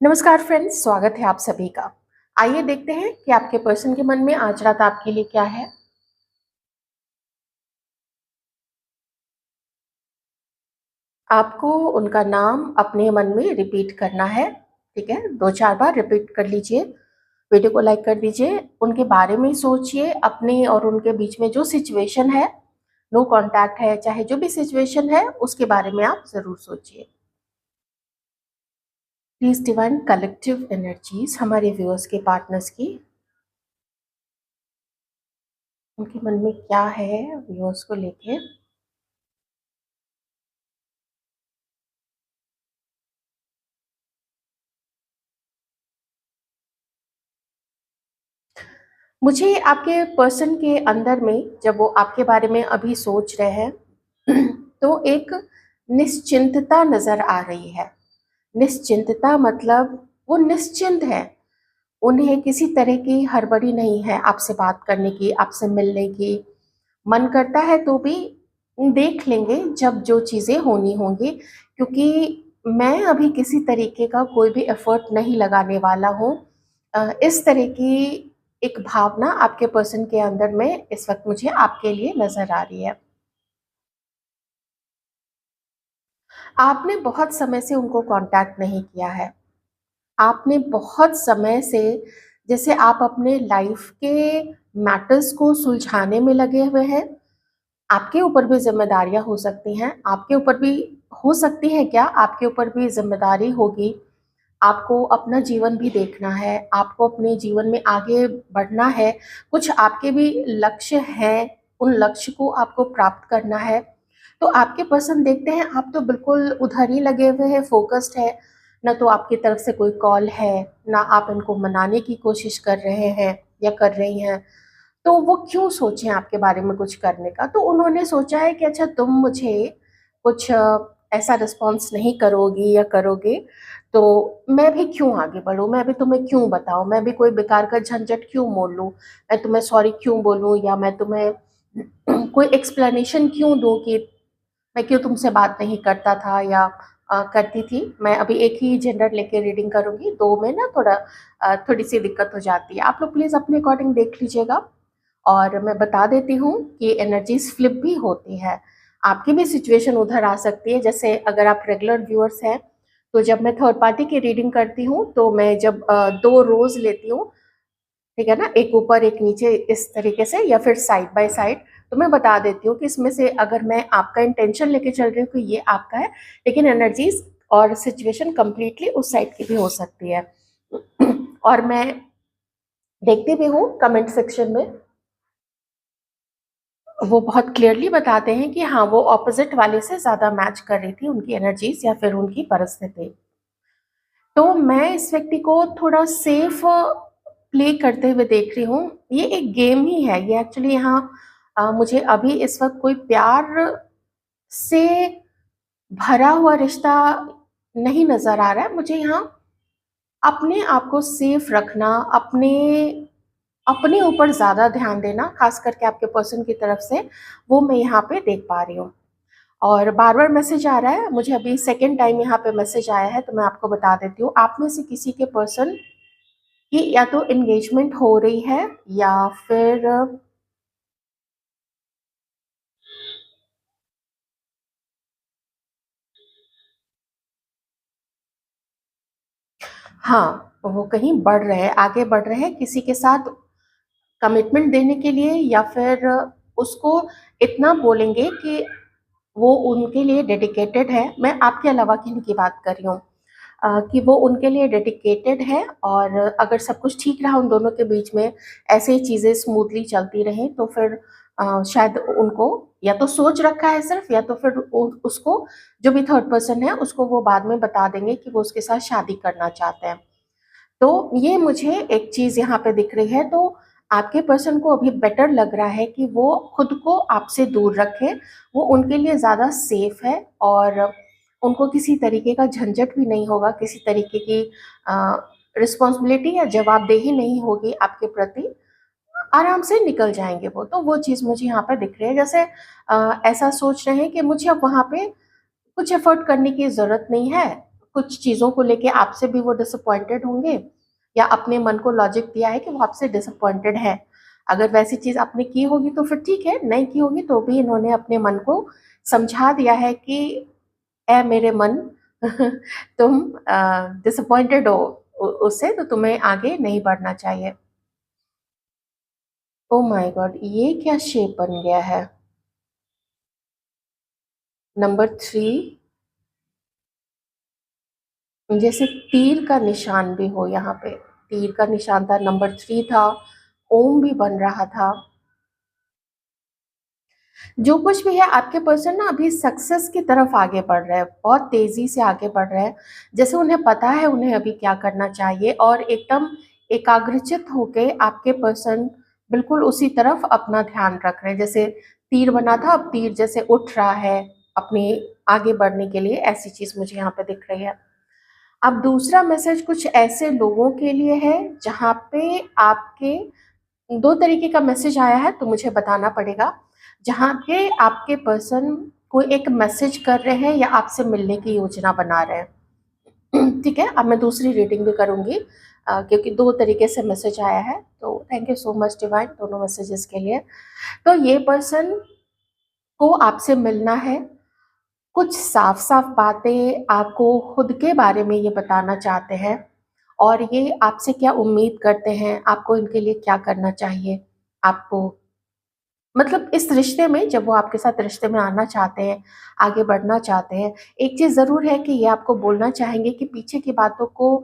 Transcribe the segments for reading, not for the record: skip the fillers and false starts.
नमस्कार फ्रेंड्स, स्वागत है आप सभी का। आइए देखते हैं कि आपके पर्सन के मन में आज रात आपके लिए क्या है। आपको उनका नाम अपने मन में रिपीट करना है। ठीक है, 2-4 बार रिपीट कर लीजिए। वीडियो को लाइक कर दीजिए। उनके बारे में सोचिए, अपने और उनके बीच में जो सिचुएशन है, नो कांटेक्ट है, चाहे जो भी सिचुएशन है, उसके बारे में आप ज़रूर सोचिए। प्लीज़ डिवाइन कलेक्टिव एनर्जीज़ हमारे व्यूअर्स के पार्टनर्स की, उनके मन में क्या है व्यूअर्स को लेके। मुझे आपके पर्सन के अंदर में जब वो आपके बारे में अभी सोच रहे हैं तो एक निश्चिंतता नज़र आ रही है। निश्चिंतता मतलब वो निश्चिंत है। उन्हें किसी तरह की हड़बड़ी नहीं है आपसे बात करने की, आपसे मिलने की। मन करता है तो भी देख लेंगे जब जो चीज़ें होनी होंगी, क्योंकि मैं अभी किसी तरीके का कोई भी एफर्ट नहीं लगाने वाला हूँ। इस तरह की एक भावना आपके पर्सन के अंदर में इस वक्त मुझे आपके लिए नज़र आ रही है। आपने बहुत समय से उनको कांटेक्ट नहीं किया है। आपने बहुत समय से, जैसे आप अपने लाइफ के मैटर्स को सुलझाने में लगे हुए हैं। आपके ऊपर भी ज़िम्मेदारियाँ हो सकती हैं, आपके ऊपर भी हो सकती हैं क्या? आपके ऊपर भी ज़िम्मेदारी होगी। आपको अपना जीवन भी देखना है, आपको अपने जीवन में आगे बढ़ना है, कुछ आपके भी लक्ष्य हैं, उन लक्ष्य को आपको प्राप्त करना है। तो आपके पर्सन देखते हैं आप तो बिल्कुल उधर ही लगे हुए हैं, फ़ोकस्ड है, ना तो आपकी तरफ से कोई कॉल है, ना आप इनको मनाने की कोशिश कर रहे हैं या कर रही हैं। तो वो क्यों सोचें आपके बारे में कुछ करने का? तो उन्होंने सोचा है कि अच्छा तुम मुझे कुछ ऐसा रिस्पॉन्स नहीं करोगी या करोगे, तो मैं भी क्यों आगे बढ़ूँ? मैं भी तुम्हें क्यों बताऊँ? मैं भी कोई बेकार का झंझट क्यों मोल लूँ? मैं तुम्हें सॉरी क्यों बोलूँ या मैं तुम्हें कोई एक्सप्लेनेशन क्यों दूँ कि मैं क्यों तुमसे बात नहीं करता था या करती थी। मैं अभी एक ही जेंडर लेके रीडिंग करूँगी, 2 में ना थोड़ी-सी दिक्कत हो जाती है। आप लोग प्लीज़ अपने अकॉर्डिंग देख लीजिएगा। और मैं बता देती हूँ कि एनर्जीज़ फ्लिप भी होती है। आपकी भी सिचुएशन उधर आ सकती है। जैसे अगर आप रेगुलर व्यूअर्स हैं, तो जब मैं थर्ड पार्टी की रीडिंग करती हूँ, तो मैं जब 2 रोज़ लेती हूँ, ठीक है ना? एक ऊपर एक नीचे इस तरीके से या फिर साइड बाय साइड, तो मैं बता देती हूँ कि इसमें से अगर मैं आपका इंटेंशन लेके चल रही हूँ कि ये आपका है, लेकिन एनर्जीज़ और सिचुएशन कंप्लीटली उस साइड की भी हो सकती है। और मैं देखती भी हूँ कमेंट सेक्शन में, वो बहुत क्लियरली बताते हैं कि हाँ, वो ऑपोज़िट वाले से ज़्यादा मैच कर रही थी उनकी एनर्जीज़ या फिर उनकी परिस्थिति। तो मैं इस व्यक्ति को थोड़ा सेफ प्ले करते हुए देख रही हूँ। ये एक गेम ही है, ये एक्चुअली यहाँ मुझे अभी इस वक़्त कोई प्यार से भरा हुआ रिश्ता नहीं नज़र आ रहा है। मुझे यहाँ अपने आप को सेफ रखना, अपने अपने ऊपर ज़्यादा ध्यान देना, ख़ास करके आपके पर्सन की तरफ से, वो मैं यहाँ पे देख पा रही हूँ। और बार-बार मैसेज आ रहा है, मुझे अभी सेकंड टाइम यहाँ पे मैसेज आया है, तो मैं आपको बता देती हूँ। आप में से किसी के पर्सन की या तो एंगेजमेंट हो रही है या फिर हाँ, वो कहीं बढ़ रहे हैं, आगे बढ़ रहे हैं किसी के साथ कमिटमेंट देने के लिए, या फिर उसको इतना बोलेंगे कि वो उनके लिए डेडिकेटेड है। मैं आपके अलावा किन्हीं बात कर रही हूँ, कि वो उनके लिए डेडिकेटेड है, और अगर सब कुछ ठीक रहा उन दोनों के बीच में, ऐसे ही चीज़ें स्मूथली चलती रहें, तो फिर शायद उनको या तो सोच रखा है सिर्फ़, या तो फिर उ उसको, जो भी थर्ड पर्सन है, उसको वो बाद में बता देंगे कि वो उसके साथ शादी करना चाहते हैं। तो ये मुझे एक चीज़ यहाँ पे दिख रही है, तो आपके पर्सन को अभी बेटर लग रहा है कि वो खुद को आपसे दूर रखें, वो उनके लिए ज़्यादा सेफ़ है, और उनको किसी तरीके का झंझट भी नहीं होगा, किसी तरीके की अ, रिस्पॉन्सिबिलिटी या जवाबदेही नहीं होगी आपके प्रति, आराम से निकल जाएँगे वो। तो वो चीज़ मुझे यहाँ पे दिख रही है, जैसे ऐसा सोच रहे हैं कि मुझे अब वहाँ पे कुछ एफ़र्ट करने की ज़रूरत नहीं है, कुछ चीज़ों को लेके आपसे भी वो डिसअपॉइंटेड होंगे, या अपने मन को लॉजिक दिया है कि वो आपसे डिसअपॉइंटेड है। अगर वैसी चीज़ आपने की होगी तो फिर ठीक है, नहीं की होगी तो भी इन्होंने अपने मन को समझा दिया है कि ऐ मेरे मन तुम डिसअपॉइंटेड हो उससे, तो तुम्हें आगे नहीं बढ़ना चाहिए। Oh my God! ये क्या शेप बन गया है? नंबर 3, जैसे तीर का निशान भी हो यहाँ पे, तीर का निशान था, नंबर 3 था, ओम भी बन रहा था। जो कुछ भी है आपके पर्सन ना अभी सक्सेस की तरफ आगे बढ़ रहे हैं, बहुत तेज़ी से आगे बढ़ रहे हैं। जैसे उन्हें पता है उन्हें अभी क्या करना चाहिए, और एकदम एकाग्रचित होके आपके पर्सन बिल्कुल उसी तरफ अपना ध्यान रख रहे हैं। जैसे तीर बना था, अब तीर जैसे उठ रहा है अपने आगे बढ़ने के लिए, ऐसी चीज़ मुझे यहाँ पे दिख रही है। अब दूसरा मैसेज कुछ ऐसे लोगों के लिए है जहाँ पे आपके 2 तरीके का मैसेज आया है, तो मुझे बताना पड़ेगा। जहाँ पे आपके पर्सन कोई एक मैसेज कर रहे हैं या आपसे मिलने की योजना बना रहे हैं। ठीक है, अब मैं दूसरी रीडिंग भी करूँगी, क्योंकि 2 तरीके से मैसेज आया है, तो thank you so much divine दोनों मैसेजेस के लिए। तो ये पर्सन को आपसे मिलना है, कुछ साफ-साफ बातें आपको खुद के बारे में ये बताना चाहते हैं, और ये आपसे क्या उम्मीद करते हैं, आपको इनके लिए क्या करना चाहिए, आपको मतलब इस रिश्ते में, जब वो आपके साथ रिश्ते में आना चाहते हैं, आगे बढ़ना चाहते हैं, एक चीज़ ज़रूर है कि ये आपको बोलना चाहेंगे कि पीछे की बातों को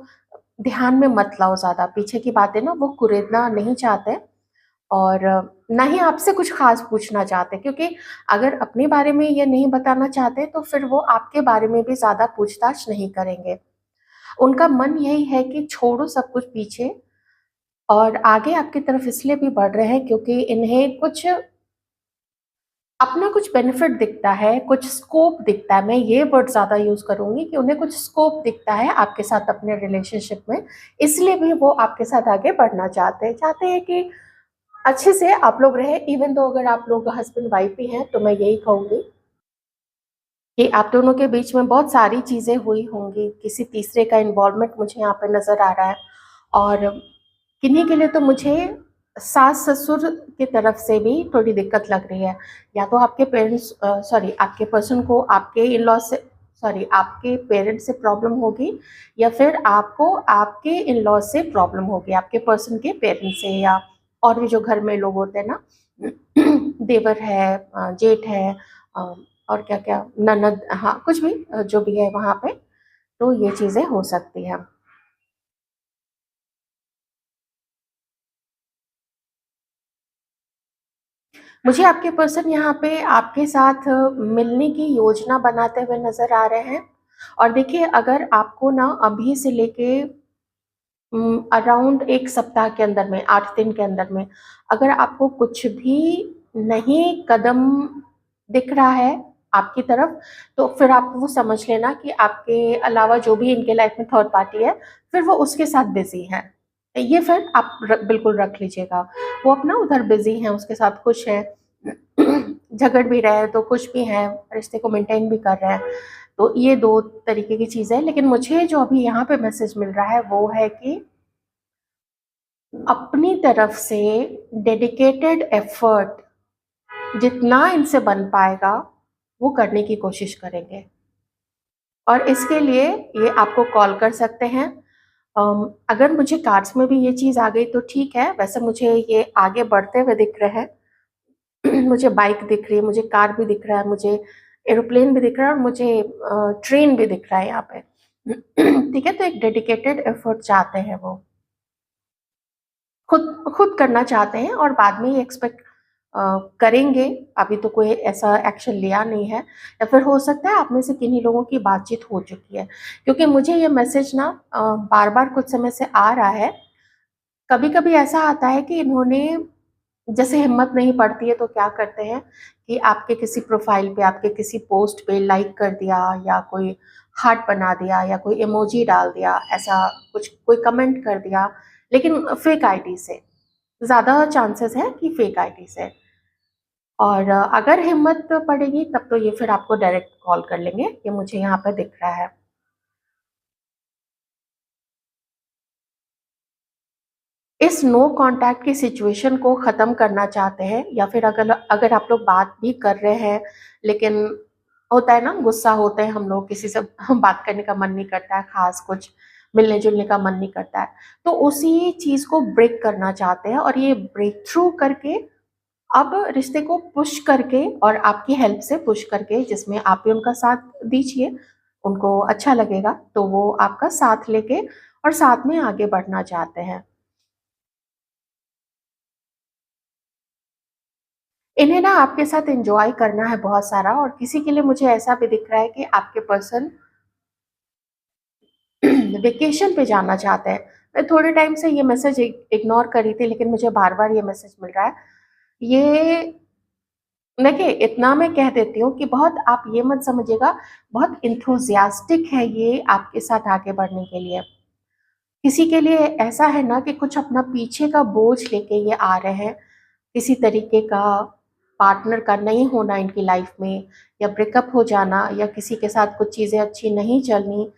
ध्यान में मत लाओ ज़्यादा। पीछे की बातें ना वो कुरेदना नहीं चाहते, और ना ही आपसे कुछ ख़ास पूछना चाहते, क्योंकि अगर अपने बारे में ये नहीं बताना चाहते तो फिर वो आपके बारे में भी ज़्यादा पूछताछ नहीं करेंगे। उनका मन यही है कि छोड़ो सब कुछ पीछे, और आगे आपकी तरफ इसलिए भी बढ़ रहे हैं क्योंकि इन्हें कुछ अपना कुछ बेनिफिट दिखता है, कुछ स्कोप दिखता है, मैं ये वर्ड ज़्यादा यूज़ करूँगी कि उन्हें कुछ स्कोप दिखता है आपके साथ अपने रिलेशनशिप में, इसलिए भी वो आपके साथ आगे बढ़ना चाहते हैं। चाहते हैं कि अच्छे से आप लोग रहें, इवन दो अगर आप लोग हस्बैंड वाइफ भी हैं, तो मैं यही कहूँगी कि आप दोनों के बीच में बहुत सारी चीज़ें हुई होंगी, किसी तीसरे का इन्वॉल्वमेंट मुझे यहाँ पे नज़र आ रहा है, और किन्हीं के लिए तो मुझे सास-ससुर की तरफ से भी थोड़ी दिक्कत लग रही है। या तो आपके पेरेंट्स सॉरी आपके पर्सन को आपके इन-लॉ से सॉरी आपके पेरेंट्स से प्रॉब्लम होगी, या फिर आपको आपके इन-लॉ से प्रॉब्लम होगी, आपके पर्सन के पेरेंट्स से, या और भी जो घर में लोग होते हैं ना, देवर है, जेठ है, अ, और क्या-क्या ननद, हाँ, कुछ भी जो भी है वहाँ पे, तो ये चीज़ें हो सकती हैं। मुझे आपके पर्सन यहाँ पे आपके साथ मिलने की योजना बनाते हुए नज़र आ रहे हैं, और देखिए अगर आपको ना अभी से लेके अराउंड 1 सप्ताह के अंदर में, 8 दिन के अंदर में, अगर आपको कुछ भी नहीं कदम दिख रहा है आपकी तरफ, तो फिर आप वो समझ लेना कि आपके अलावा जो भी इनके लाइफ में थर्ड पार्टी है, फिर वो उसके साथ बिज़ी हैं। ये फिर आप बिल्कुल रख लीजिएगा। वो अपना उधर बिज़ी हैं, उसके साथ खुश हैं, झगड़ भी रहे हैं तो खुश भी हैं, रिश्ते को मेंटेन भी कर रहे हैं। तो ये 2 तरीके की चीज़ है, लेकिन मुझे जो अभी यहाँ पे मैसेज मिल रहा है वो है कि अपनी तरफ से डेडिकेटेड एफर्ट जितना इनसे बन पाएगा, वो करने की कोशिश करेंगे, और इसके लिए ये आपको कॉल कर सकते हैं। अगर मुझे कार्ड्स में भी ये चीज़ आ गई तो ठीक है, वैसे मुझे ये आगे बढ़ते हुए दिख रहे हैं। मुझे बाइक दिख रही है, मुझे कार भी दिख रहा है, मुझे एरोप्लेन भी दिख रहा है, और मुझे ट्रेन भी दिख रहा है यहाँ पे। ठीक है, तो एक डेडिकेटेड एफर्ट चाहते हैं वो। खुद खुद करना चाहते हैं, और बाद में ये एक्सपेक्ट करेंगे। अभी तो कोई ऐसा एक्शन लिया नहीं है, या फिर हो सकता है आप में से किन्हीं लोगों की बातचीत हो चुकी है, क्योंकि मुझे ये मैसेज ना बार-बार कुछ समय से आ रहा है। कभी-कभी ऐसा आता है कि इन्होंने, जैसे हिम्मत नहीं पड़ती है तो क्या करते हैं कि आपके किसी प्रोफ़ाइल पे, आपके किसी पोस्ट पे लाइक कर दिया, या कोई हार्ट बना दिया, या कोई इमोजी डाल दिया, ऐसा कुछ कोई कमेंट कर दिया, लेकिन फेक आईडी से। ज़्यादा चांसेस है कि फेक आईडी से, और अगर हिम्मत पड़ेगी तब तो ये फिर आपको डायरेक्ट कॉल कर लेंगे, ये मुझे यहाँ पे दिख रहा है। इस नो कॉन्टैक्ट की सिचुएशन को ख़त्म करना चाहते हैं, या फिर अगर अगर आप लोग बात भी कर रहे हैं, लेकिन होता है ना, गुस्सा होते हैं हम लोग, किसी से बात करने का मन नहीं करता है, ख़ास कुछ मिलने-जुलने का मन नहीं करता है। तो उसी चीज़ को ब्रेक करना चाहते हैं, और ये ब्रेक थ्रू करके अब रिश्ते को पुश करके और आपकी हेल्प से पुश करके, जिसमें आप भी उनका साथ दीजिए, उनको अच्छा लगेगा, तो वो आपका साथ लेके और साथ में आगे बढ़ना चाहते हैं। इन्हें ना आपके साथ एन्जॉय करना है बहुत सारा, और किसी के लिए मुझे ऐसा भी दिख रहा है कि आपके पर्सन वेकेशन पे जाना चाहते हैं। मैं थोड़े टाइम से ये मैसेज इग्नोर कर रही थी, लेकिन मुझे बार-बार ये मैसेज मिल रहा है। ये देखिए, इतना मैं कह देती हूँ कि बहुत आप ये मत समझिएगा, बहुत एंथुसियास्टिक है ये आपके साथ आगे बढ़ने के लिए। किसी के लिए ऐसा है ना कि कुछ अपना पीछे का बोझ लेके ये आ रहे हैं, किसी तरीके का पार्टनर का नहीं होना इनकी लाइफ में, या ब्रेकअप हो जाना, या किसी के साथ कुछ चीज़ें अच्छी नहीं चलनी,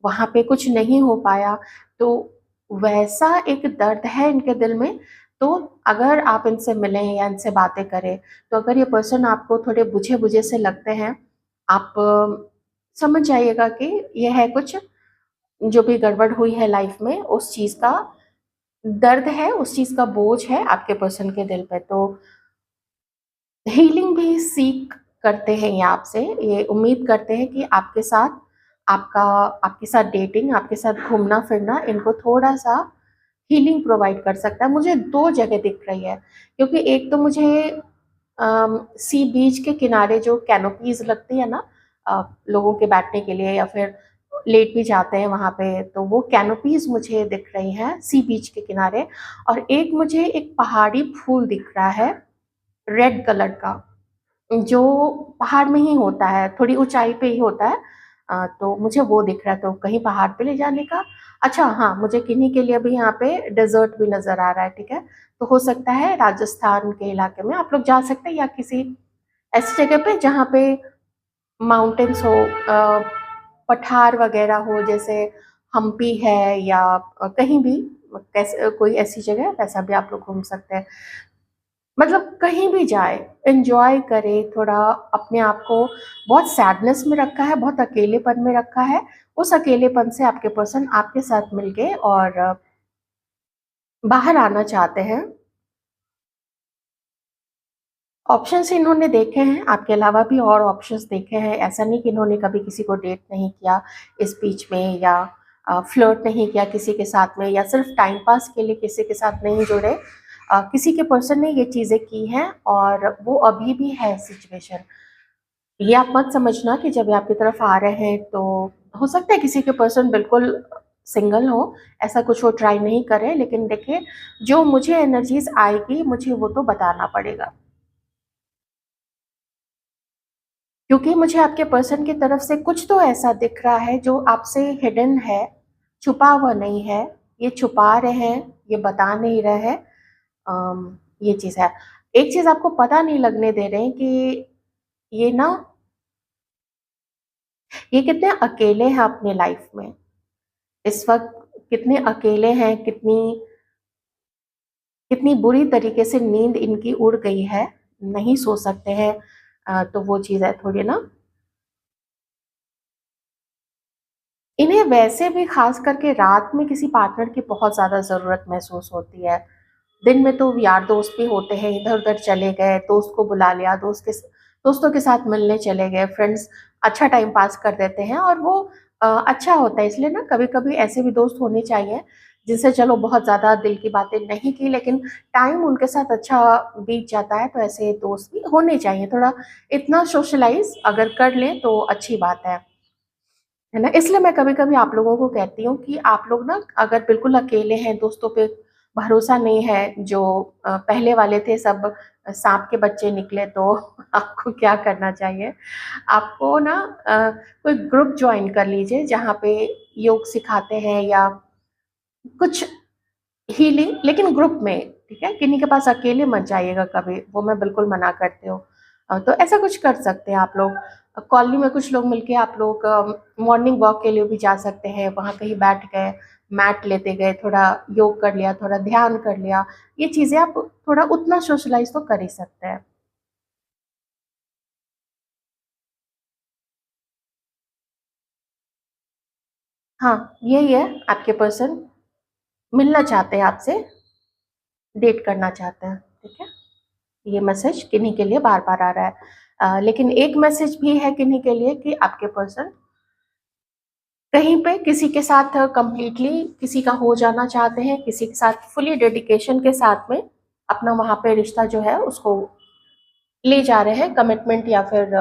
वहाँ पे कुछ नहीं हो पाया, तो वैसा एक दर्द है इनके दिल में। तो अगर आप इनसे मिलें या इनसे बातें करें, तो अगर ये पर्सन आपको थोड़े बुझे-बुझे से लगते हैं, आप समझ जाइएगा कि ये है कुछ जो भी गड़बड़ हुई है लाइफ में, उस चीज़ का दर्द है, उस चीज़ का बोझ है आपके पर्सन के दिल पे। तो हीलिंग भी सीक करते हैं ये आपसे, ये उम्मीद करते हैं कि आपके साथ आपका आपके साथ डेटिंग, आपके साथ घूमना-फिरना इनको थोड़ा-सा हीलिंग प्रोवाइड कर सकता है। मुझे 2 जगह दिख रही है, क्योंकि एक तो मुझे सी बीच के किनारे जो कैनोपीज़ लगती है ना, लोगों के बैठने के लिए, या फिर लेट भी जाते हैं वहाँ पे, तो वो कैनोपीज़ मुझे दिख रही हैं सी बीच के किनारे। और एक मुझे एक पहाड़ी फूल दिख रहा है, रेड कलर का, जो पहाड़ में ही होता है, थोड़ी ऊँचाई पे ही होता है। तो मुझे वो दिख रहा है, तो कहीं पहाड़ पे ले जाने का। अच्छा हाँ, मुझे किन्हीं के लिए भी यहाँ पे डेज़र्ट भी नज़र आ रहा है, ठीक है? तो हो सकता है राजस्थान के इलाके में आप लोग जा सकते हैं, या किसी ऐसी जगह पे जहाँ पे माउंटेन्स हो, पठार वगैरह हो, जैसे हम्पी है, या कहीं भी कैसे कोई ऐसी जगह, वैसा भी आप लोग घूम सकते हैं। मतलब कहीं भी जाए, एन्जॉय करे, थोड़ा अपने आप को बहुत सैडनेस में रखा है, बहुत अकेलेपन में रखा है, उस अकेलेपन से आपके पर्सन आपके साथ मिल के और बाहर आना चाहते हैं। ऑप्शंस इन्होंने देखे हैं, आपके अलावा भी और ऑप्शंस देखे हैं, ऐसा नहीं कि इन्होंने कभी किसी को डेट नहीं किया इस बीच में, या फ्लर्ट नहीं किया किसी के साथ में, या सिर्फ टाइम पास के लिए किसी के साथ नहीं जुड़े। किसी के पर्सन ने ये चीज़ें की हैं, और वो अभी भी है सिचुएशन। ये आप मत समझना कि जब ये आपकी तरफ आ रहे हैं तो हो सकता है किसी के पर्सन बिल्कुल सिंगल हो, ऐसा कुछ वो ट्राई नहीं करें, लेकिन देखिए, जो मुझे एनर्जीज़ आएगी, मुझे वो तो बताना पड़ेगा। क्योंकि मुझे आपके पर्सन की तरफ से कुछ तो ऐसा दिख रहा है जो आपसे हिडन है, छुपा हुआ नहीं है, ये छुपा रहे हैं, ये बता नहीं रहे हैं। ये चीज़ है। एक चीज़ आपको पता नहीं लगने दे रहे हैं कि ये ना, ये कितने अकेले हैं अपने लाइफ में। इस वक़्त कितने अकेले हैं, कितनी कितनी बुरी तरीके से नींद इनकी उड़ गई है, नहीं सो सकते हैं। तो वो चीज़ है थोड़ी ना, इन्हें वैसे भी ख़ास करके रात में किसी पार्टनर की बहुत ज़्यादा ज़रूरत महसूस होती है। दिन में तो यार दोस्त भी होते हैं, इधर-उधर चले गए, दोस्त को बुला लिया, दोस्तों के साथ मिलने चले गए, फ्रेंड्स अच्छा टाइम पास कर देते हैं, और वो अच्छा होता है। इसलिए ना कभी-कभी ऐसे भी दोस्त होने चाहिए, जिनसे चलो बहुत ज़्यादा दिल की बातें नहीं की, लेकिन टाइम उनके साथ अच्छा बीत जाता है, तो ऐसे दोस्त भी होने चाहिए। थोड़ा इतना सोशलाइज़ अगर कर लें तो अच्छी बात है ना? इसलिए मैं कभी-कभी आप लोगों को कहती हूँ कि आप लोग ना, अगर बिल्कुल अकेले हैं, दोस्तों पे भरोसा नहीं है, जो पहले वाले थे सब साँप के बच्चे निकले, तो आपको क्या करना चाहिए? आपको ना कोई ग्रुप जॉइन कर लीजिए, जहाँ पे योग सिखाते हैं, या कुछ हीलिंग, लेकिन ग्रुप में, ठीक है? किन्हीं के पास अकेले मत जाइएगा कभी, वो मैं बिल्कुल मना करती हूँ। तो ऐसा कुछ कर सकते हैं आप लोग। कॉलोनी में कुछ लोग मिलके आप लोग मॉर्निंग वॉक के लिए भी जा सकते हैं, वहाँ कहीं बैठ गए, मैट लेते गए, थोड़ा योग कर लिया, थोड़ा ध्यान कर लिया। ये चीज़ें आप थोड़ा उतना सोशलाइज़ तो कर ही सकते हैं। हाँ, यही है, आपके पर्सन मिलना चाहते हैं आपसे, डेट करना चाहते हैं, ठीक है? ये मैसेज किन्हीं के लिए बार-बार आ रहा है। लेकिन एक मैसेज भी है किन्हीं के लिए कि आपके पर्सन कहीं पे किसी के साथ कंप्लीटली किसी का हो जाना चाहते हैं, किसी के साथ फुली डेडिकेशन के साथ में अपना वहाँ पे रिश्ता जो है उसको ले जा रहे हैं कमिटमेंट या फिर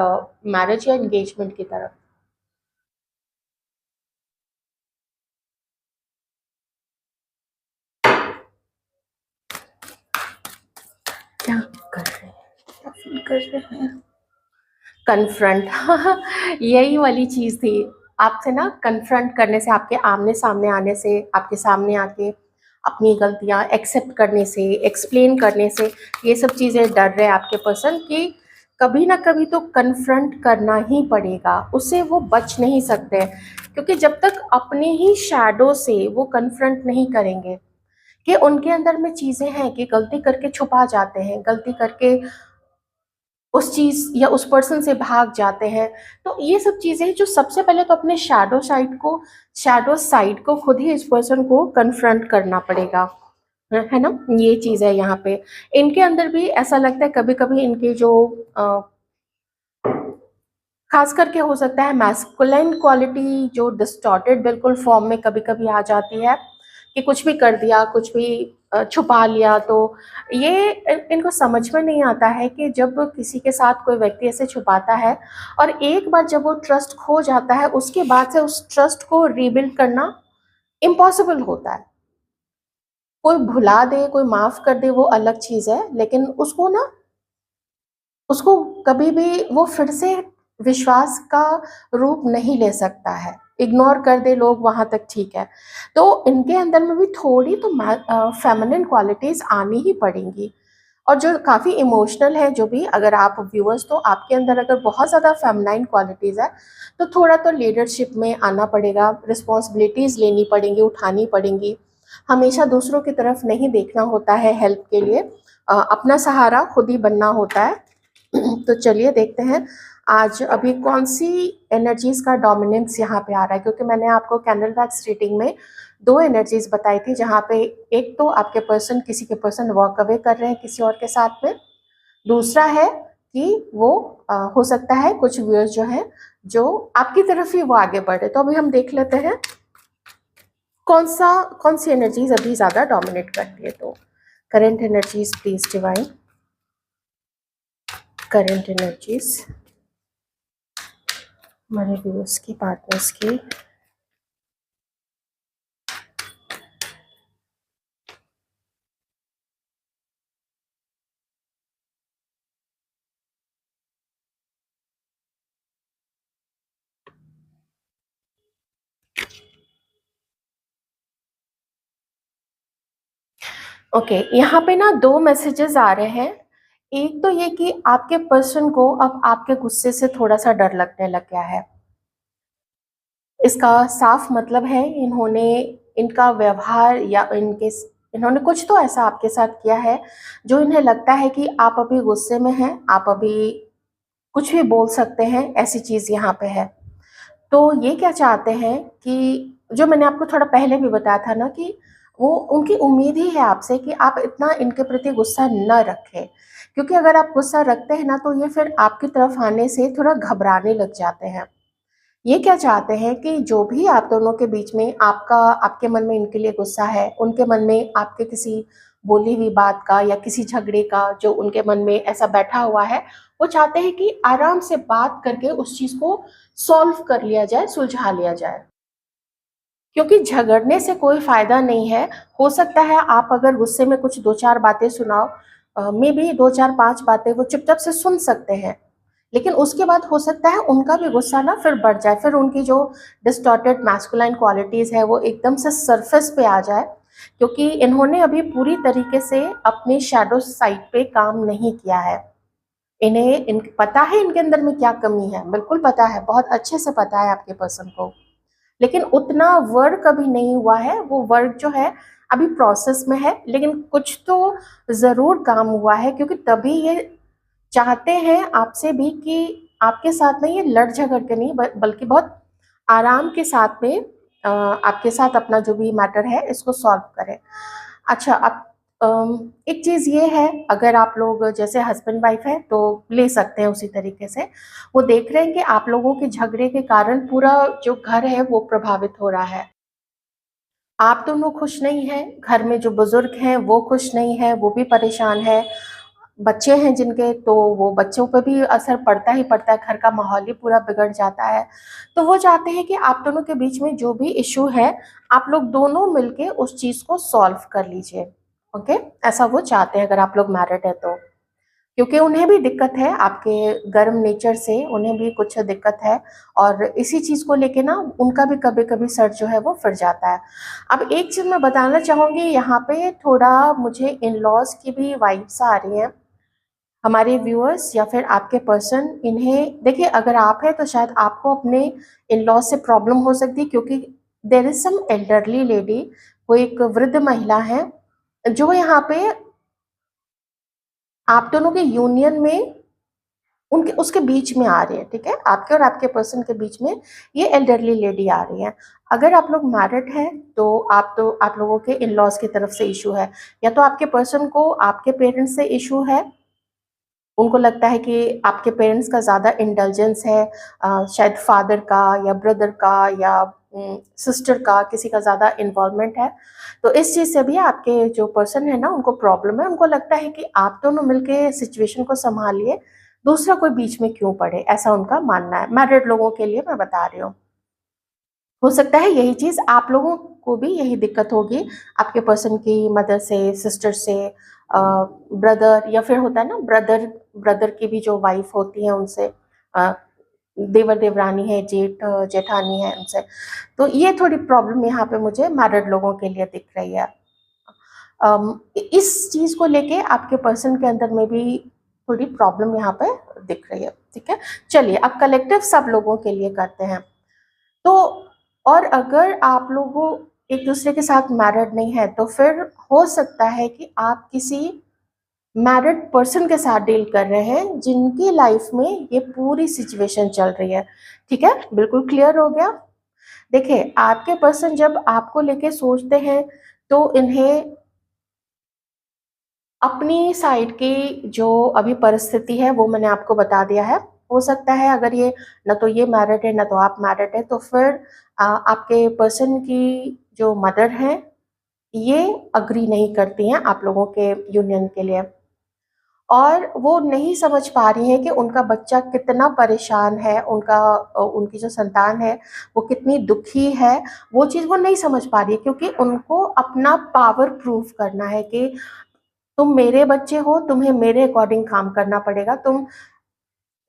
मैरिज या एंगेजमेंट की तरफ। क्या कर रहे हैं? क्या फ़ील कर रहे हैं? कन्फ्रंट यही वाली चीज़ थी। आपसे ना कन्फ्रंट करने से, आपके आमने-सामने आने से, आपके सामने आके अपनी गलतियाँ एक्सेप्ट करने से, एक्सप्लेन करने से, ये सब चीज़ें डर रहे हैं आपके पर्सन कि कभी ना कभी तो कन्फ्रंट करना ही पड़ेगा, उससे वो बच नहीं सकते हैं। क्योंकि जब तक अपने ही शैडो से वो कन्फ्रंट नहीं करेंगे कि उनके अंदर में चीज़ें हैं कि गलती करके छुपा जाते हैं, गलती करके उस चीज़ या उस पर्सन से भाग जाते हैं। तो ये सब चीज़ें जो सबसे पहले तो अपने शैडो साइड को खुद ही इस पर्सन को कन्फ्रंट करना पड़ेगा। है ना? ये चीज़ है यहाँ पे। इनके अंदर भी ऐसा लगता है कभी-कभी इनके जो अ, ख़ास करके हो सकता है मैस्कुलाइन क्वालिटी जो डिस्टॉर्टेड बिल्कुल फ़ॉर्म में कभी-कभी आ जाती है, कि कुछ भी कर दिया, कुछ भी छुपा लिया, तो ये इनको समझ में नहीं आता है कि जब किसी के साथ कोई व्यक्ति ऐसे छुपाता है और एक बार जब वो ट्रस्ट खो जाता है, उसके बाद से उस ट्रस्ट को रीबिल्ड करना इम्पॉसिबल होता है। कोई भुला दे, कोई माफ़ कर दे वो अलग चीज़ है, लेकिन उसको कभी भी वो फिर से विश्वास का रूप नहीं ले सकता है। इग्नोर कर दे लोग वहाँ तक ठीक है। तो इनके अंदर में भी थोड़ी तो फेमिनिन क्वालिटीज़ आनी ही पड़ेंगी। और जो काफ़ी इमोशनल है, जो भी अगर आप व्यूअर्स, तो आपके अंदर अगर बहुत ज़्यादा फेमिनाइन क्वालिटीज़ है, तो थोड़ा तो लीडरशिप में आना पड़ेगा, रिस्पॉन्सिबिलिटीज़ लेनी पड़ेंगी, उठानी पड़ेंगी। हमेशा दूसरों की तरफ नहीं देखना होता है हेल्प के लिए, अपना सहारा खुद ही बनना होता है। तो चलिए देखते हैं आज अभी कौन-सी एनर्जीज़ का डोमिनेंस यहाँ पे आ रहा है, क्योंकि मैंने आपको कैंडल वैक्स रीडिंग में 2 एनर्जीज़ बताई थी, जहाँ पे एक तो आपके पर्सन किसी के पर्सन वॉक अवे कर रहे हैं किसी और के साथ में। दूसरा है कि वो हो सकता है कुछ व्यूअर्स जो हैं, जो आपकी तरफ ही वो आगे बढ़े। तो अभी हम देख लेते हैं कौन-सी एनर्जीज़ अभी ज़्यादा डोमिनेट करती है। तो current energies please divine, current energies हमारे व्यूअर्स की, पार्टनर्स की। ओके, यहाँ पे ना 2 मैसेजेस आ रहे हैं। एक तो ये कि आपके पर्सन को अब आपके गुस्से से थोड़ा-सा डर लगने लग गया है। इसका साफ मतलब है इनका व्यवहार या इन्होंने कुछ तो ऐसा आपके साथ किया है, जो इन्हें लगता है कि आप अभी गुस्से में हैं, आप अभी कुछ भी बोल सकते हैं, ऐसी चीज़ यहाँ पे है। तो ये क्या चाहते हैं कि जो मैंने आपको थोड़ा पहले भी बताया था ना, कि वो उनकी उम्मीद ही है आपसे कि आप इतना इनके प्रति गुस्सा न रखें। क्योंकि अगर आप गुस्सा रखते हैं ना, तो ये फिर आपकी तरफ आने से थोड़ा घबराने लग जाते हैं। ये क्या चाहते हैं कि जो भी आप दोनों के बीच में आपके मन में इनके लिए गुस्सा है, उनके मन में आपके किसी बोली हुई बात का या किसी झगड़े का जो उनके मन में ऐसा बैठा हुआ है, वो चाहते हैं कि आराम से बात करके उस चीज़ को सॉल्व कर लिया जाए, सुलझा लिया जाए। क्योंकि झगड़ने से कोई फ़ायदा नहीं है। हो सकता है आप अगर गुस्से में कुछ 2-4 बातें सुनाओ, मेबी 2-4-5 बातें वो चुपचाप से सुन सकते हैं। लेकिन उसके बाद हो सकता है उनका भी गुस्सा ना फिर बढ़ जाए, फिर उनकी जो डिस्टॉर्टेड मैस्कुलाइन क्वालिटीज़ है वो एकदम से सरफेस पे आ जाए, क्योंकि इन्होंने अभी पूरी तरीके से अपनी शैडो साइड पे काम नहीं किया है। पता है इनके अंदर में क्या कमी है, बिल्कुल पता है, बहुत अच्छे से पता है आपके पर्सन को, लेकिन उतना वर्क कभी नहीं हुआ है। वो वर्क जो है अभी प्रोसेस में है, लेकिन कुछ तो ज़रूर काम हुआ है, क्योंकि तभी ये चाहते हैं आपसे भी कि आपके साथ में ये लड़ झगड़ के नहीं, बल्कि बहुत आराम के साथ में आपके साथ अपना जो भी मैटर है इसको सॉल्व करें। अच्छा, अब एक चीज़ ये है, अगर आप लोग जैसे हस्बैंड वाइफ है तो ले सकते हैं उसी तरीके से। वो देख रहे हैं कि आप लोगों के झगड़े के कारण पूरा जो घर है वो प्रभावित हो रहा है। आप दोनों खुश नहीं हैं, घर में जो बुजुर्ग हैं वो खुश नहीं है, वो भी परेशान है। बच्चे हैं जिनके, तो वो बच्चों पे भी असर पड़ता ही पड़ता है, घर का माहौल ही पूरा बिगड़ जाता है। तो वो चाहते हैं कि आप दोनों के बीच में जो भी इश्यू है, आप लोग दोनों मिलके उस चीज़ को सॉल्व कर लीजिए। ओके? ऐसा वो चाहते हैं, अगर आप लोग मैरिड हैं तो। क्योंकि उन्हें भी दिक्कत है, आपके गर्म नेचर से उन्हें भी कुछ दिक्कत है, और इसी चीज़ को लेके ना उनका भी कभी-कभी सर जो है वो फिर जाता है। अब एक चीज़ मैं बताना चाहूँगी, यहाँ पे थोड़ा मुझे इन-लॉज़ की भी वाइब्स आ रही हैं। हमारे व्यूअर्स या फिर आपके पर्सन, इन्हें देखिए, अगर आप हैं तो शायद आपको अपने इन-लॉ से प्रॉब्लम हो सकती है, क्योंकि there is some elderly lady, वो एक वृद्ध महिला है, जो यहाँ पे आप दोनों के यूनियन में उनके उसके बीच में आ रही है, ठीक है? आपके और आपके पर्सन के बीच में ये एल्डरली लेडी आ रही है। अगर आप लोग मैरिड हैं तो आप लोगों के इन-लॉज़ की तरफ से इश्यू है, या तो आपके पर्सन को आपके पेरेंट्स से इश्यू है, उनको लगता है कि आपके पेरेंट्स का ज़्यादा इंडल्जेंस है, शायद फादर का या ब्रदर का या सिस्टर का, किसी का ज़्यादा इन्वॉल्वमेंट है। तो इस चीज़ से भी आपके जो पर्सन है ना, उनको प्रॉब्लम है। उनको लगता है कि आप दोनों मिलके सिचुएशन को सँभालिए, दूसरा कोई बीच में क्यों पड़े, ऐसा उनका मानना है। मैरिड लोगों के लिए मैं बता रही हूँ। हो सकता है यही चीज़ आप लोगों को भी यही दिक्कत होगी, आपके पर्सन की मदर से, सिस्टर से, ब्रदर, या फिर होता है ना ब्रदर ब्रदर की भी जो वाइफ होती है उनसे, अ, देवर देवरानी है, जेठानी है, उनसे। तो ये थोड़ी प्रॉब्लम यहाँ पे मुझे मैरिड लोगों के लिए दिख रही है। इस चीज़ को लेके आपके पर्सन के अंदर में भी थोड़ी प्रॉब्लम यहाँ पे दिख रही है, ठीक है? चलिए, अब कलेक्टिव सब लोगों के लिए करते हैं। तो और अगर आप लोगों एक दूसरे के साथ मैरिड नहीं है, तो फिर हो सकता है कि आप किसी मैरिड पर्सन के साथ डील कर रहे हैं, जिनकी लाइफ में ये पूरी सिचुएशन चल रही है। ठीक है? बिल्कुल क्लियर हो गया? देखिए, आपके पर्सन जब आपको लेके सोचते हैं, तो इन्हें अपनी साइड की जो अभी परिस्थिति है वो मैंने आपको बता दिया है। हो सकता है अगर ये ना तो ये मैरिड है ना तो आप मैरिड है, तो फिर आपके पर्सन की जो मदर हैं, ये एग्री नहीं करती हैं आप लोगों के यूनियन के लिए, और वो नहीं समझ पा रही हैं कि उनका बच्चा कितना परेशान है, उनकी जो संतान है वो कितनी दुखी है। वो चीज़ वो नहीं समझ पा रही है, क्योंकि उनको अपना पावर प्रूव करना है कि तुम मेरे बच्चे हो, तुम्हें मेरे अकॉर्डिंग काम करना पड़ेगा। तुम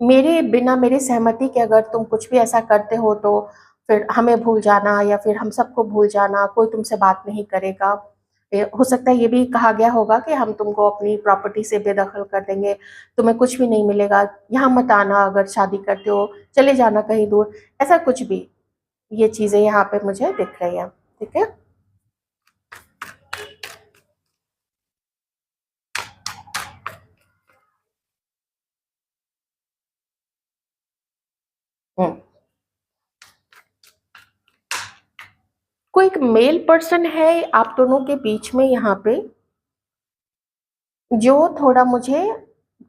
मेरे बिना मेरी सहमति के अगर तुम कुछ भी ऐसा करते हो, तो फिर हमें भूल जाना, या फिर हम सबको भूल जाना, कोई तुमसे बात नहीं करेगा। हो सकता है ये भी कहा गया होगा कि हम तुमको अपनी प्रॉपर्टी से बेदखल कर देंगे, तुम्हें कुछ भी नहीं मिलेगा, यहाँ मत आना, अगर शादी करते हो, चले जाना कहीं दूर, ऐसा कुछ भी। ये चीज़ें यहाँ पे मुझे दिख रही हैं, ठीक है? हुँ। कोई एक मेल पर्सन है आप दोनों के बीच में यहाँ पे, जो थोड़ा मुझे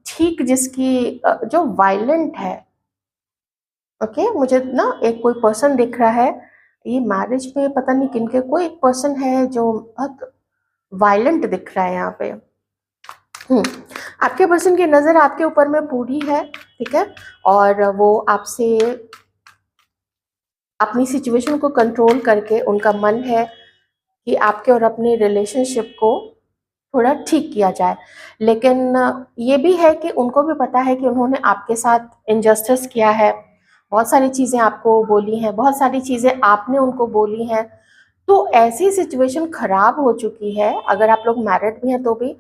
ठीक जिसकी जो वायलेंट है, ओके? मुझे ना एक कोई पर्सन दिख रहा है, ये मैरिज में पता नहीं किनके, कोई एक पर्सन है जो बहुत वायलेंट दिख रहा है यहाँ पे। हुँ, आपके पर्सन की नज़र आपके ऊपर में पूरी है, ठीक है? और वो आपसे अपनी सिचुएशन को कंट्रोल करके, उनका मन है कि आपके और अपने रिलेशनशिप को थोड़ा ठीक किया जाए। लेकिन ये भी है कि उनको भी पता है कि उन्होंने आपके साथ इनजस्टिस किया है। बहुत सारी चीज़ें आपको बोली हैं, बहुत सारी चीज़ें आपने उनको बोली हैं। तो ऐसी सिचुएशन खराब हो चुकी है, अगर आप लोग मैरिड भी हैं तो भी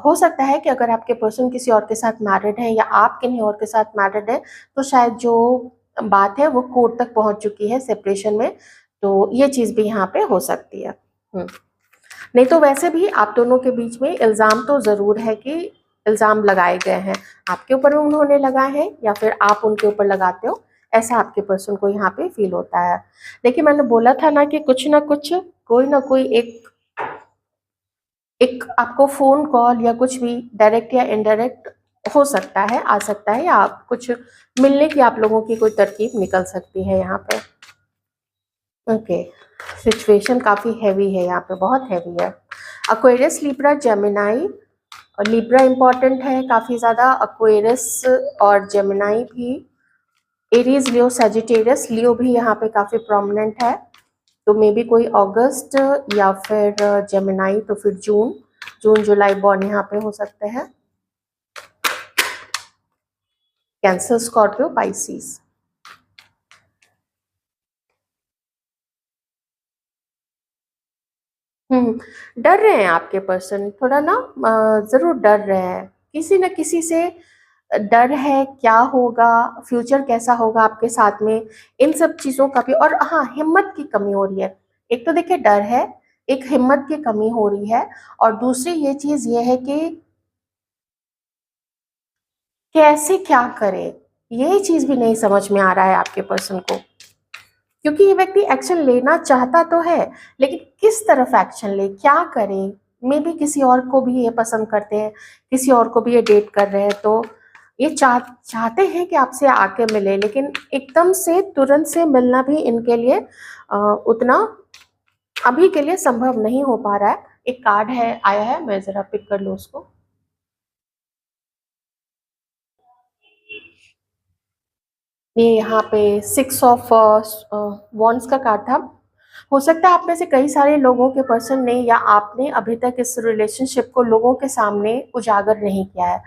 हो सकता है कि अगर आपके पर्सन किसी और के साथ मैरिड है या आप किन्हीं और के साथ मैरिड है, तो शायद जो बात है वो कोर्ट तक पहुंच चुकी है सेपरेशन में, तो ये चीज़ भी यहाँ पे हो सकती है। नहीं तो वैसे भी आप दोनों के बीच में इल्ज़ाम तो ज़रूर है कि इल्ज़ाम लगाए गए हैं, आपके ऊपर उन्होंने लगाए हैं या फिर आप उनके ऊपर लगाते हो, ऐसा आपके पर्सन को यहाँ पे फील होता है। देखिए मैंने बोला था ना कि कुछ ना कुछ, कोई ना कोई एक एक आपको फ़ोन कॉल या कुछ भी डायरेक्ट या इनडायरेक्ट हो सकता है, आ सकता है, या आप कुछ मिलने की आप लोगों की कोई तरकीब निकल सकती है यहाँ पे। ओके, सिचुएशन काफ़ी हैवी है यहाँ पे, बहुत हैवी है। एक्वेरियस, लिब्रा, जेमिनी, और लिब्रा इम्पॉर्टेंट है काफ़ी ज़्यादा, एक्वेरियस और जेमिनी भी, एरीज, लियो, सजिटेरियस, लियो भी यहाँ पे काफ़ी प्रोमिनेंट है, तो मे बी कोई अगस्त या फिर जेमिनी, तो फिर जून, जून जुलाई बॉर्न यहाँ पे हो सकते हैं। Cancer, Scorpio, Pisces. डर रहे हैं आपके पर्सन थोड़ा ना, ज़रूर डर रहे हैं किसी न किसी से, डर है क्या होगा, फ्यूचर कैसा होगा आपके साथ में, इन सब चीज़ों का भी। और हाँ, हिम्मत की कमी हो रही है, एक तो देखिए डर है, एक हिम्मत की कमी हो रही है, और दूसरी ये चीज़ ये है कि कैसे क्या करें, ये चीज़ भी नहीं समझ में आ रहा है आपके पर्सन को, क्योंकि ये व्यक्ति एक्शन लेना चाहता तो है, लेकिन किस तरफ एक्शन ले, क्या करे, मे बी किसी और को भी ये पसंद करते हैं, किसी और को भी ये डेट कर रहे हैं, तो ये चाहते हैं कि आपसे आके मिले, लेकिन एकदम से तुरंत से मिलना भी इनके लिए उतना अभी के लिए संभव नहीं हो पा रहा है। एक कार्ड है आया है, मैं जरा पिक कर लूँ उसको। ये यहाँ पे 6 ऑफ वॉन्ड्स का कार्ड था। हो सकता है आप में से कई सारे लोगों के पर्सन ने या आपने अभी तक इस रिलेशनशिप को लोगों के सामने उजागर नहीं किया है।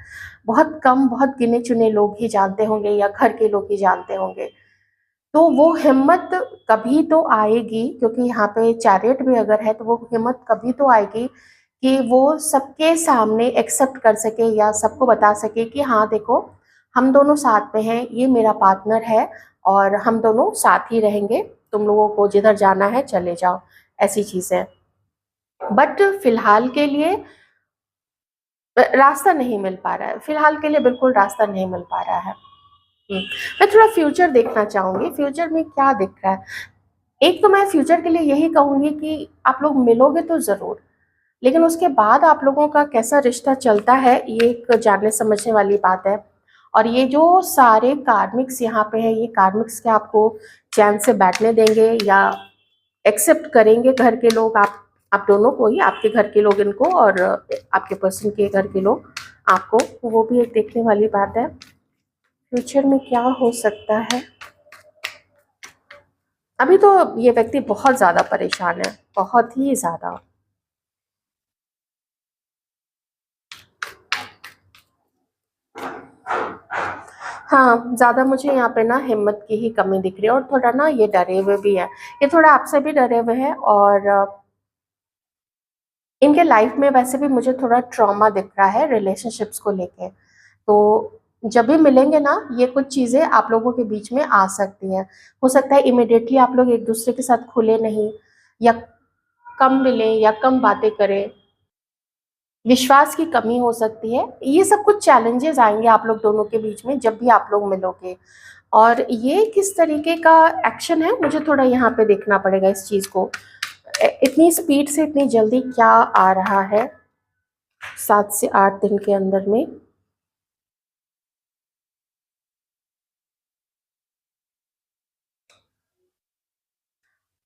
बहुत कम, बहुत गिने चुने लोग ही जानते होंगे या घर के लोग ही जानते होंगे। तो वो हिम्मत कभी तो आएगी, क्योंकि यहाँ पे चैरियट भी अगर है तो वो हिम्मत कभी तो आएगी कि वो सबके सामने एक्सेप्ट कर सके या सबको बता सके कि हाँ देखो, हम दोनों साथ में हैं, ये मेरा पार्टनर है और हम दोनों साथ ही रहेंगे, तुम लोगों को जिधर जाना है चले जाओ, ऐसी चीज़ें। बट फिलहाल के लिए रास्ता नहीं मिल पा रहा है, फिलहाल के लिए बिल्कुल रास्ता नहीं मिल पा रहा है। मैं थोड़ा फ्यूचर देखना चाहूँगी, फ्यूचर में क्या दिख रहा है। एक तो मैं फ्यूचर के लिए यही कहूँगी कि आप लोग मिलोगे तो ज़रूर, लेकिन उसके बाद आप लोगों का कैसा रिश्ता चलता है, ये एक जानने समझने वाली बात है। और ये जो सारे कार्मिक्स यहाँ पे हैं, ये कार्मिक्स क्या आपको चैन से बैठने देंगे या एक्सेप्ट करेंगे घर के लोग, आप दोनों को ही, आपके घर के लोग इनको और आपके पर्सन के घर के लोग आपको, वो भी एक देखने वाली बात है। फ्यूचर में क्या हो सकता है, अभी तो ये व्यक्ति बहुत ज़्यादा परेशान है, बहुत ही ज़्यादा। हाँ, ज़्यादा मुझे यहाँ पे ना हिम्मत की ही कमी दिख रही है, और थोड़ा ना ये डरे हुए भी है, ये थोड़ा आपसे भी डरे हुए हैं, और इनके लाइफ में वैसे भी मुझे थोड़ा ट्रॉमा दिख रहा है रिलेशनशिप्स को लेके। तो जब भी मिलेंगे ना, ये कुछ चीज़ें आप लोगों के बीच में आ सकती हैं। हो सकता है इमीडिएटली आप लोग एक दूसरे के साथ खुले नहीं, या कम मिलें या कम बातें करें, विश्वास की कमी हो सकती है। ये सब कुछ चैलेंजेस आएँगे आप लोग दोनों के बीच में जब भी आप लोग मिलोगे। और ये किस तरीके का एक्शन है, मुझे थोड़ा यहाँ पे देखना पड़ेगा इस चीज़ को। इतनी स्पीड से इतनी जल्दी क्या आ रहा है 7 से 8 दिन के अंदर में?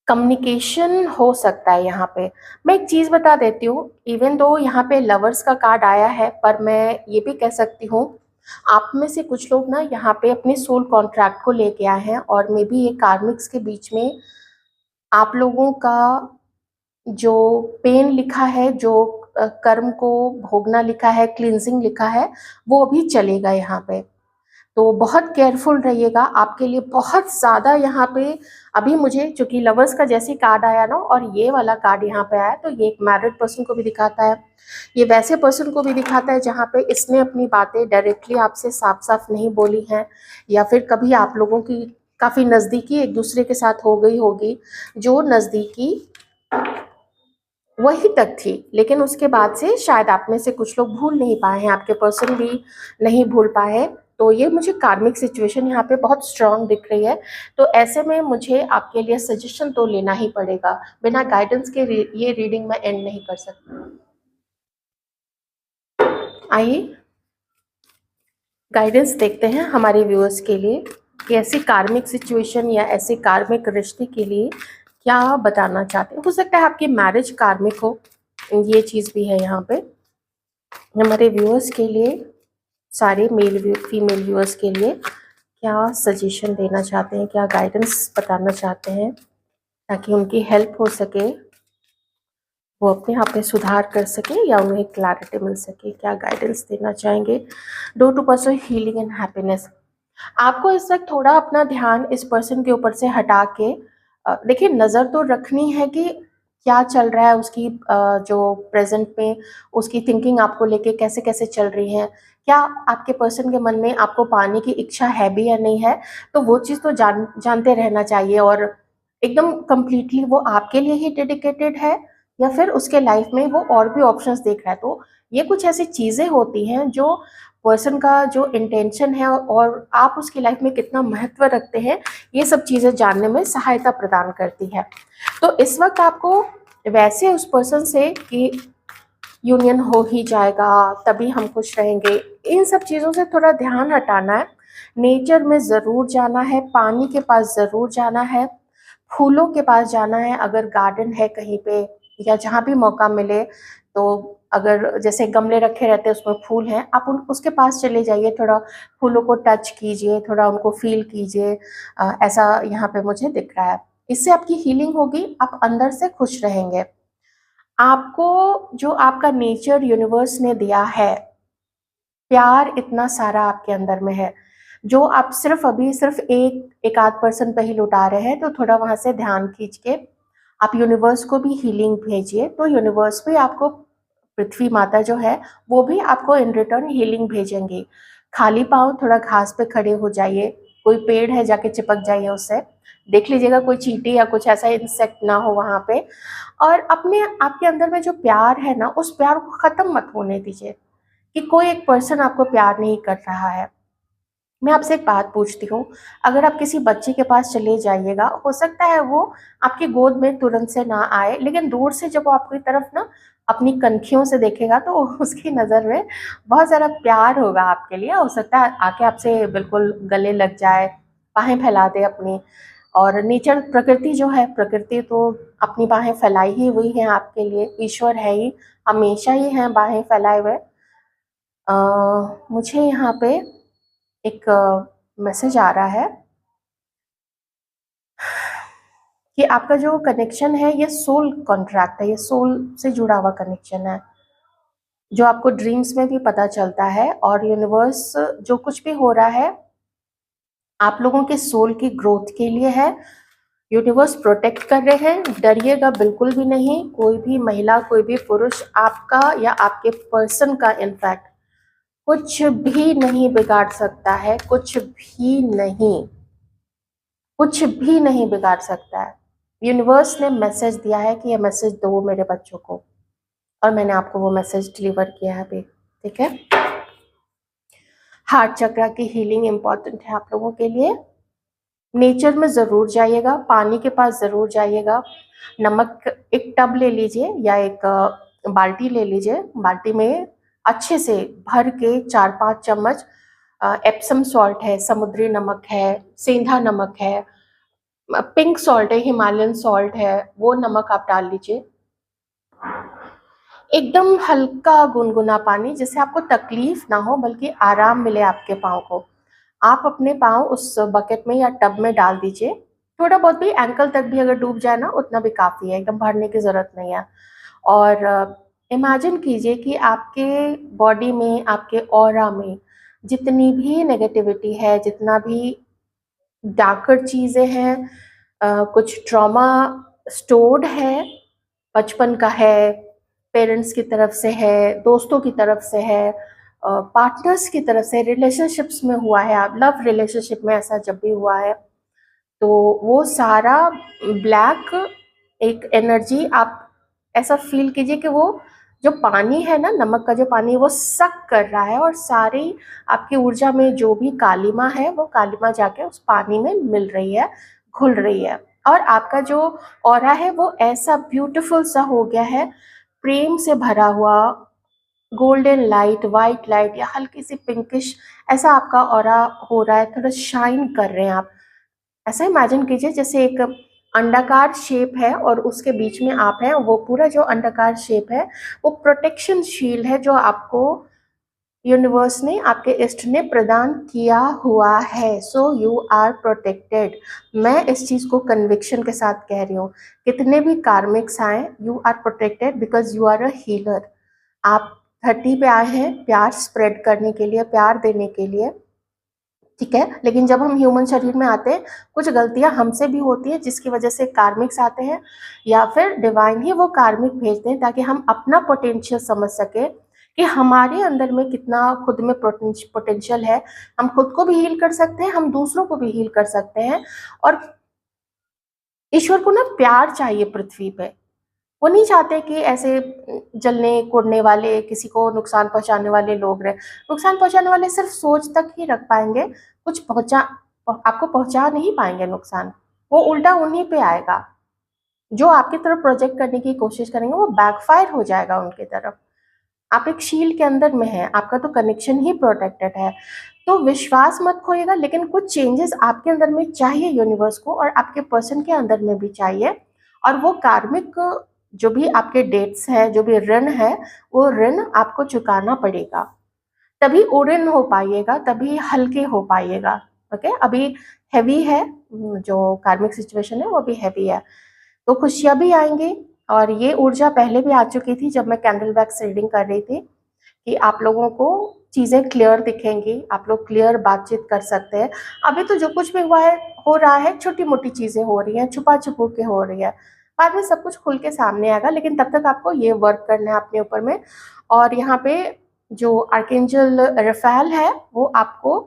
कम्युनिकेशन हो सकता है यहाँ पे। मैं एक चीज़ बता देती हूँ, इवन दो यहाँ पे लवर्स का कार्ड आया है, पर मैं ये भी कह सकती हूँ, आप में से कुछ लोग ना यहाँ पे अपने सोल कॉन्ट्रैक्ट को लेके आए हैं, और मे बी ये कार्मिक्स के बीच में आप लोगों का जो पेन लिखा है, जो कर्म को भोगना लिखा है, क्लींजिंग लिखा है, वो अभी चलेगा यहाँ पे। तो बहुत केयरफुल रहिएगा। आपके लिए बहुत ज़्यादा यहाँ पे अभी मुझे चूँकि लवर्स का जैसे कार्ड आया ना और ये वाला कार्ड यहाँ पे आया, तो ये एक मैरिड पर्सन को भी दिखाता है, ये वैसे पर्सन को भी दिखाता है जहाँ पे इसने अपनी बातें डायरेक्टली आपसे साफ-साफ नहीं बोली हैं, या फिर कभी आप लोगों की काफ़ी नज़दीकी एक दूसरे के साथ हो गई होगी, जो नज़दीकी वहीं तक थी, लेकिन उसके बाद से शायद आप में से कुछ लोग भूल नहीं पाए हैं, आपके पर्सन भी नहीं भूल पाए हैं। तो ये मुझे कार्मिक सिचुएशन यहाँ पे बहुत स्ट्रांग दिख रही है। तो ऐसे में मुझे आपके लिए सजेशन तो लेना ही पड़ेगा, बिना गाइडेंस के ये रीडिंग मैं एंड नहीं कर सकती। आइए गाइडेंस देखते हैं हमारे व्यूअर्स के लिए कि ऐसी कार्मिक सिचुएशन या ऐसे कार्मिक रिश्ते के लिए क्या बताना चाहते हैं। हो सकता है आपकी मैरिज कार्मिक हो, ये चीज़ भी है यहाँ पे। हमारे व्यूअर्स के लिए, सारे मेल फीमेल व्यूअर्स के लिए क्या सजेशन देना चाहते हैं, क्या गाइडेंस बताना चाहते हैं ताकि उनकी हेल्प हो सके, वो अपने आप में सुधार कर सके या उन्हें क्लैरिटी मिल सके। क्या गाइडेंस देना चाहेंगे। Do to person healing and happiness. आपको इस वक्त थोड़ा अपना ध्यान इस पर्सन के ऊपर से हटा के देखिए, नज़र तो रखनी है कि क्या चल रहा है उसकी, जो प्रेजेंट में उसकी थिंकिंग आपको लेके कैसे कैसे चल रही है, क्या आपके पर्सन के मन में आपको पाने की इच्छा है भी या नहीं है। तो वो चीज़ तो जानते रहना चाहिए, और एकदम कंप्लीटली वो आपके लिए ही डेडिकेटेड है या फिर उसके लाइफ में वो और भी ऑप्शंस देख रहा है। तो ये कुछ ऐसी चीज़ें होती हैं जो पर्सन का जो इंटेंशन है और आप उसकी लाइफ में कितना महत्व रखते हैं, ये सब चीज़ें जानने में सहायता प्रदान करती है। तो इस वक्त आपको वैसे उस पर्सन से कि यूनियन हो ही जाएगा, तभी हम खुश रहेंगे, इन सब चीज़ों से थोड़ा ध्यान हटाना है। नेचर में ज़रूर जाना है, पानी के पास ज़रूर जाना है, फूलों के पास जाना है, अगर गार्डन है कहीं पे या जहाँ भी मौका मिले, तो अगर जैसे गमले रखे रहते हैं उसमें फूल हैं, आप उसके पास चले जाइए, थोड़ा फूलों को टच कीजिए, थोड़ा उनको फील कीजिए। ऐसा यहाँ पे मुझे दिख रहा है। इससे आपकी हीलिंग होगी, आप अंदर से खुश रहेंगे। आपको जो आपका नेचर यूनिवर्स ने दिया है, प्यार इतना सारा आपके अंदर में है, जो आप सिर्फ अभी सिर्फ एक आध पर्सन पे ही लुटा रहे हैं। तो थोड़ा वहां से ध्यान खींच के आप यूनिवर्स को भी हीलिंग भेजिए, तो यूनिवर्स भी आपको, पृथ्वी माता जो है वो भी आपको इन रिटर्न हीलिंग भेजेंगी। खाली पाँव थोड़ा घास पे खड़े हो जाइए, कोई पेड़ है जाके चिपक जाइए उससे, देख लीजिएगा कोई चींटी या कुछ ऐसा इंसेक्ट ना हो वहां पे। और अपने आपके अंदर में जो प्यार है ना, उस प्यार को खत्म मत होने दीजिए कि कोई एक पर्सन आपको प्यार नहीं कर रहा है। मैं आपसे एक बात पूछती हूँ, अगर आप किसी बच्चे के पास चले जाइएगा, हो सकता है वो आपकी गोद में तुरंत से ना आए, लेकिन दूर से जब वो आपकी तरफ ना अपनी कनखियों से देखेगा तो उसकी नज़र में बहुत ज़्यादा प्यार होगा आपके लिए। हो सकता है आके आपसे बिल्कुल गले लग जाए, बाहें फैला दे अपनी। और नेचर, प्रकृति जो है, प्रकृति तो अपनी बाहें फैलाई ही हुई है आपके लिए, ईश्वर है ही, हमेशा ही हैं बाहें फैलाए हुए। मुझे यहाँ पे एक मैसेज आ रहा है कि आपका जो कनेक्शन है ये सोल कॉन्ट्रैक्ट है, ये सोल से जुड़ा हुआ कनेक्शन है, जो आपको ड्रीम्स में भी पता चलता है। और यूनिवर्स जो कुछ भी हो रहा है आप लोगों के सोल की ग्रोथ के लिए है। यूनिवर्स प्रोटेक्ट कर रहे हैं, डरिएगा बिल्कुल भी नहीं। कोई भी महिला, कोई भी पुरुष आपका या आपके पर्सन का इनफैक्ट कुछ भी नहीं बिगाड़ सकता है, कुछ भी नहीं, कुछ भी नहीं बिगाड़ सकता है। यूनिवर्स ने मैसेज दिया है कि ये मैसेज दो मेरे बच्चों को, और मैंने आपको वो मैसेज डिलीवर किया है अभी। ठीक है, हार्ट चक्र की हीलिंग इंपॉर्टेंट है आप लोगों के लिए। नेचर में ज़रूर जाइएगा, पानी के पास ज़रूर जाइएगा। नमक एक टब ले लीजिए या एक बाल्टी ले लीजिए, बाल्टी में अच्छे से भर के 4-5 चम्मच एप्सम सॉल्ट है, समुद्री नमक है, सेंधा नमक है, पिंक सॉल्ट है, हिमालयन सॉल्ट है, वो नमक आप डाल लीजिए। एकदम हल्का गुनगुना पानी, जिससे आपको तकलीफ ना हो बल्कि आराम मिले आपके पाँव को। आप अपने पाँव उस बकेट में या टब में डाल दीजिए। थोड़ा बहुत भी, एंकल तक भी अगर डूब जाए ना उतना भी काफ़ी है, एकदम भरने की ज़रूरत नहीं है। और इमेजिन कीजिए कि आपके बॉडी में, आपके ऑरा में जितनी भी नेगेटिविटी है, जितना भी डार्कर चीज़ें हैं, कुछ ट्रॉमा स्टोर्ड है, बचपन का है, पेरेंट्स की तरफ से है, दोस्तों की तरफ से है, पार्टनर्स की तरफ से, रिलेशनशिप्स में हुआ है, आप लव रिलेशनशिप में ऐसा जब भी हुआ है, तो वो सारा ब्लैक एक एनर्जी आप ऐसा फील कीजिए कि वो जो पानी है ना, नमक का जो पानी, वो सक कर रहा है और सारी आपकी ऊर्जा में जो भी कालिमा है, वो कालिमा जाके उस पानी में मिल रही है, घुल रही है, और आपका जो ऑरा है वो ऐसा ब्यूटीफुल सा हो गया है, प्रेम से भरा हुआ, गोल्डन लाइट, वाइट लाइट या हल्की सी पिंकिश, ऐसा आपका ऑरा हो रहा है, थोड़ा शाइन कर रहे हैं आप। ऐसा इमेजिन कीजिए जैसे एक अंडाकार शेप है और उसके बीच में आप हैं, वो पूरा जो अंडाकार शेप है वो प्रोटेक्शन शील्ड है जो आपको यूनिवर्स ने, आपके इष्ट ने प्रदान किया हुआ है। So you are protected. मैं इस चीज़ को कन्विक्शन के साथ कह रही हूँ, कितने भी कार्मिक्स आए, you are protected because you are a healer. आप धरती पे आए हैं प्यार स्प्रेड करने के लिए, प्यार देने के लिए, ठीक है, लेकिन जब हम ह्यूमन शरीर में आते हैं कुछ गलतियां हमसे भी होती हैं जिसकी वजह से कार्मिक्स आते हैं, या फिर डिवाइन ही वो कार्मिक भेजते हैं ताकि हम अपना पोटेंशियल समझ सके कि हमारे अंदर में कितना खुद में पोटेंशियल है। हम खुद को भी हील कर सकते हैं, हम दूसरों को भी हील कर सकते हैं। और ईश्वर को ना प्यार चाहिए पृथ्वी पे, वो नहीं चाहते कि ऐसे जलने कोड़ने वाले, किसी को नुकसान पहुंचाने वाले लोग रहे। नुकसान पहुंचाने वाले सिर्फ सोच तक ही रख पाएंगे, कुछ आपको पहुंचा नहीं पाएंगे नुकसान। वो उल्टा उन्हीं पे आएगा, जो आपकी तरफ प्रोजेक्ट करने की कोशिश करेंगे वो बैकफायर हो जाएगा उनकी तरफ। आप एक शील्ड के अंदर में हैं, आपका तो कनेक्शन ही प्रोटेक्टेड है। तो विश्वास मत खोइएगा, लेकिन कुछ चेंजेस आपके अंदर में चाहिए यूनिवर्स को, और आपके पर्सन के अंदर में भी चाहिए। और वो कार्मिक जो भी आपके डेट्स है, जो भी ऋण है, वो ऋण आपको चुकाना पड़ेगा, तभी उड़न हो पाइएगा, तभी हल्के हो पाइएगा। ओके, अभी हैवी है, जो कार्मिक सिचुएशन है वो भी हैवी है, तो खुशियां भी आएंगी। और ये ऊर्जा पहले भी आ चुकी थी जब मैं कैंडल वैक्स रीडिंग कर रही थी, कि आप लोगों को चीज़ें क्लियर दिखेंगी, आप लोग क्लियर बातचीत कर सकते हैं। अभी तो जो कुछ भी हुआ है, हो रहा है, छोटी मोटी चीज़ें हो रही हैं, छुपा छुपू के हो रही है, बाद में सब कुछ खुल के सामने आएगा, लेकिन तब तक आपको ये वर्क करना है अपने ऊपर में। और यहाँ पे जो आर्कएंजल रफाएल है वो आपको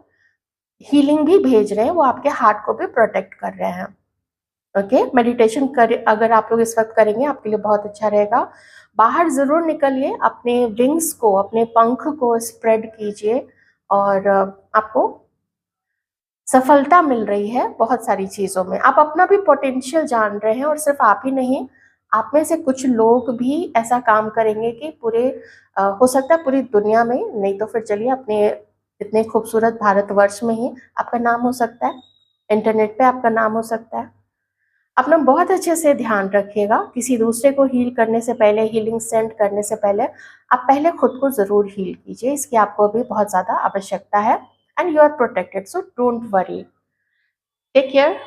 हीलिंग भी भेज रहे हैं, वो आपके हार्ट को भी प्रोटेक्ट कर रहे हैं। ओके, मेडिटेशन कर अगर आप लोग इस वक्त करेंगे आपके लिए बहुत अच्छा रहेगा। बाहर ज़रूर निकलिए, अपने विंग्स को, अपने पंख को स्प्रेड कीजिए, और आपको सफलता मिल रही है बहुत सारी चीज़ों में। आप अपना भी पोटेंशियल जान रहे हैं, और सिर्फ आप ही नहीं, आप में से कुछ लोग भी ऐसा काम करेंगे कि पूरे हो सकता है पूरी दुनिया में, नहीं तो फिर चलिए अपने इतने खूबसूरत भारतवर्ष में ही आपका नाम हो सकता है, इंटरनेट पे आपका नाम हो सकता है। अपना बहुत अच्छे से ध्यान रखिएगा, किसी दूसरे को हील करने से पहले, हीलिंग सेंड करने से पहले आप पहले खुद को ज़रूर हील कीजिए, इसकी आपको भी बहुत ज़्यादा आवश्यकता है। And you are protected, so don't worry, take care.